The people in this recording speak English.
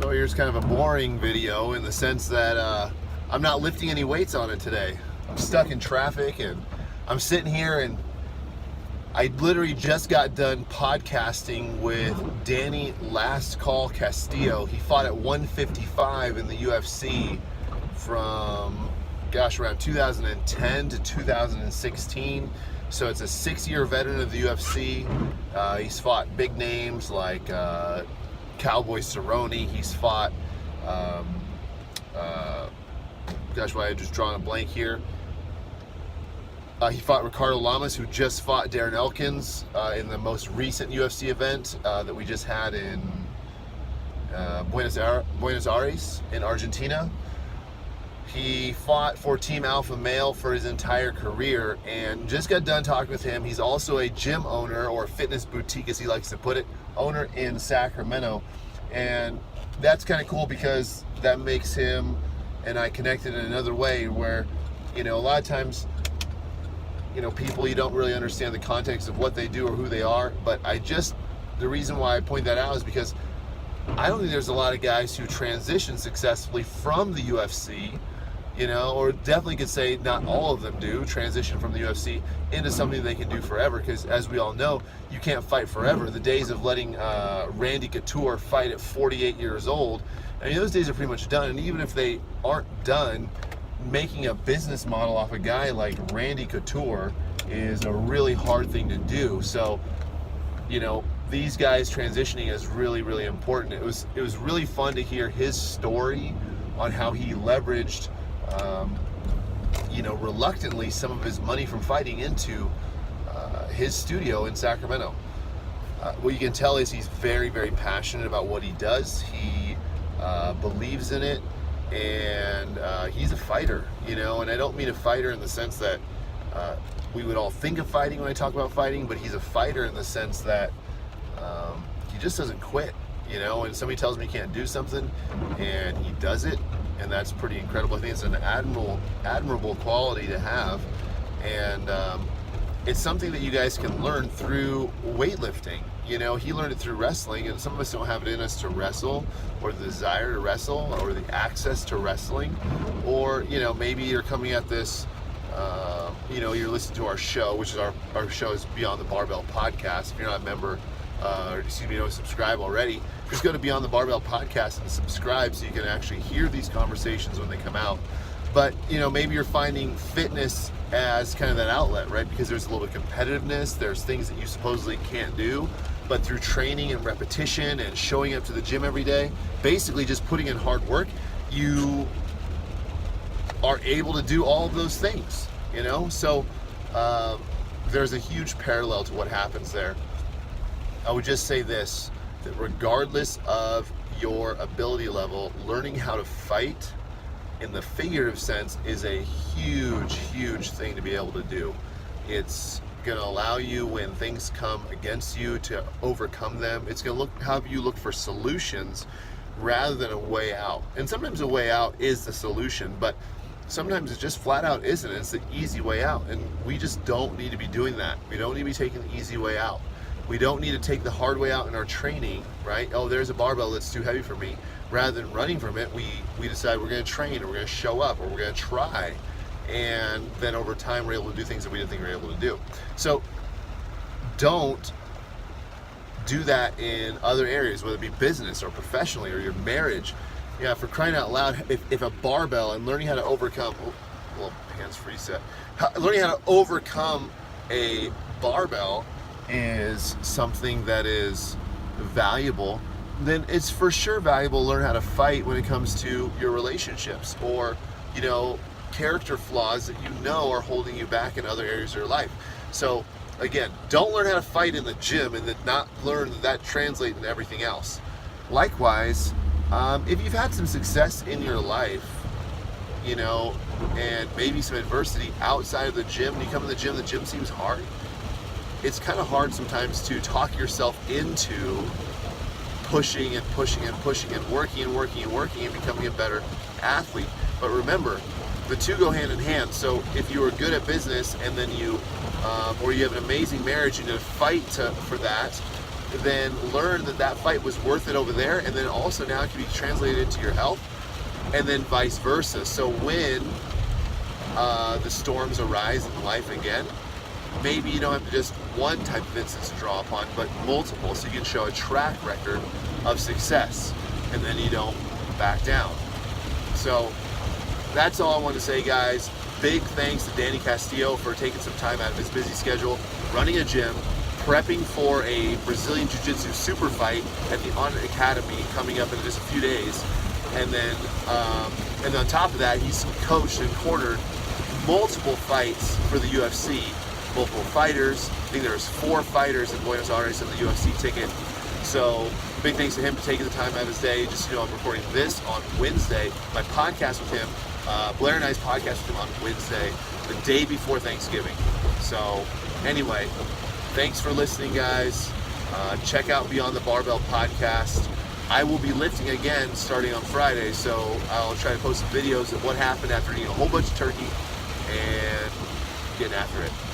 So here's kind of a boring video in the sense that I'm not lifting any weights on it today. I'm stuck in traffic and I'm sitting here and I literally just got done podcasting with Danny Last Call Castillo. He fought at 155 in the UFC from, around 2010 to 2016. So it's a 6-year veteran of the UFC. He's fought big names like Cowboy Cerrone. He's fought, why I just drawn a blank here. He fought Ricardo Lamas, who just fought Darren Elkins in the most recent UFC event that we just had in Buenos Aires in Argentina. He fought for Team Alpha Male for his entire career and just got done talking with him. He's also a gym owner, or fitness boutique as he likes to put it, owner in Sacramento. And that's kind of cool because that makes him and I connected in another way where, a lot of times, people, you don't really understand the context of what they do or who they are. But the reason why I point that out is because I don't think there's a lot of guys who transition successfully from the UFC, or definitely could say not all of them do transition from the UFC into something they can do forever. Because as we all know, you can't fight forever. The days of letting Randy Couture fight at 48 years old, those days are pretty much done. And even if they aren't done, making a business model off a guy like Randy Couture is a really hard thing to do. So, these guys transitioning is really, really important. It was really fun to hear his story on how he leveraged, reluctantly some of his money from fighting into his studio in Sacramento. What you can tell is he's very, very passionate about what he does. He believes in it, and he's a fighter, and I don't mean a fighter in the sense that we would all think of fighting when I talk about fighting, but he's a fighter in the sense that he just doesn't quit, and somebody tells me he can't do something and he does it, and that's pretty incredible. I think it's an admirable quality to have, and it's something that you guys can learn through weightlifting. He learned it through wrestling, and some of us don't have it in us to wrestle, or the desire to wrestle, or the access to wrestling, or maybe you're coming at this, you're listening to our show, which is our show is Beyond the Barbell Podcast. If you're not a member, don't subscribe already, just go to Beyond the Barbell Podcast and subscribe so you can actually hear these conversations when they come out. But maybe you're finding fitness as kind of that outlet, right? Because there's a little bit of competitiveness, there's things that you supposedly can't do, but through training and repetition and showing up to the gym every day, basically just putting in hard work, you are able to do all of those things, So there's a huge parallel to what happens there. I would just say this, that regardless of your ability level, learning how to fight in the figurative sense is a huge, huge thing to be able to do. It's going to allow you, when things come against you, to overcome them. It's going to have you look for solutions rather than a way out. And sometimes a way out is the solution, but sometimes it just flat out isn't. It's the easy way out, and we just don't need to be doing that. We don't need to be taking the easy way out. We don't need to take the hard way out in our training, right? Oh, there's a barbell that's too heavy for me. Rather than running from it, we decide we're going to train, or we're going to show up, or we're going to try. And then over time, we're able to do things that we didn't think we were able to do. So don't do that in other areas, whether it be business or professionally or your marriage. For crying out loud, if a barbell and learning how to overcome, hands-free set, learning how to overcome a barbell is something that is valuable, then it's for sure valuable to learn how to fight when it comes to your relationships, or character flaws that are holding you back in other areas of your life. So again, don't learn how to fight in the gym and then not learn that translates into everything else. Likewise, if you've had some success in your life, and maybe some adversity outside of the gym, and you come to the gym seems hard. It's kind of hard sometimes to talk yourself into pushing and pushing and pushing and working and working and working and becoming a better athlete. But remember, the two go hand in hand. So if you are good at business and then or you have an amazing marriage and you fight for that, then learn that that fight was worth it over there, and then also now it can be translated into your health, and then vice versa. So when the storms arise in life again, maybe you don't have just one type of instance to draw upon, but multiple, so you can show a track record of success, and then you don't back down. So that's all I want to say, guys. Big thanks to Danny Castillo for taking some time out of his busy schedule, running a gym, prepping for a Brazilian Jiu-Jitsu super fight at the On Academy coming up in just a few days. And then on top of that, he's coached and cornered multiple fights for the UFC, multiple fighters. I think there's 4 fighters in Buenos Aires on the UFC ticket. So big thanks to him for taking the time out of his day. Just, I'm recording this on Wednesday. My podcast with him, Blair and I's podcast with him on Wednesday, the day before Thanksgiving. So anyway, thanks for listening, guys. Check out Beyond the Barbell podcast. I will be lifting again starting on Friday, so I'll try to post some videos of what happened after eating a whole bunch of turkey and getting after it.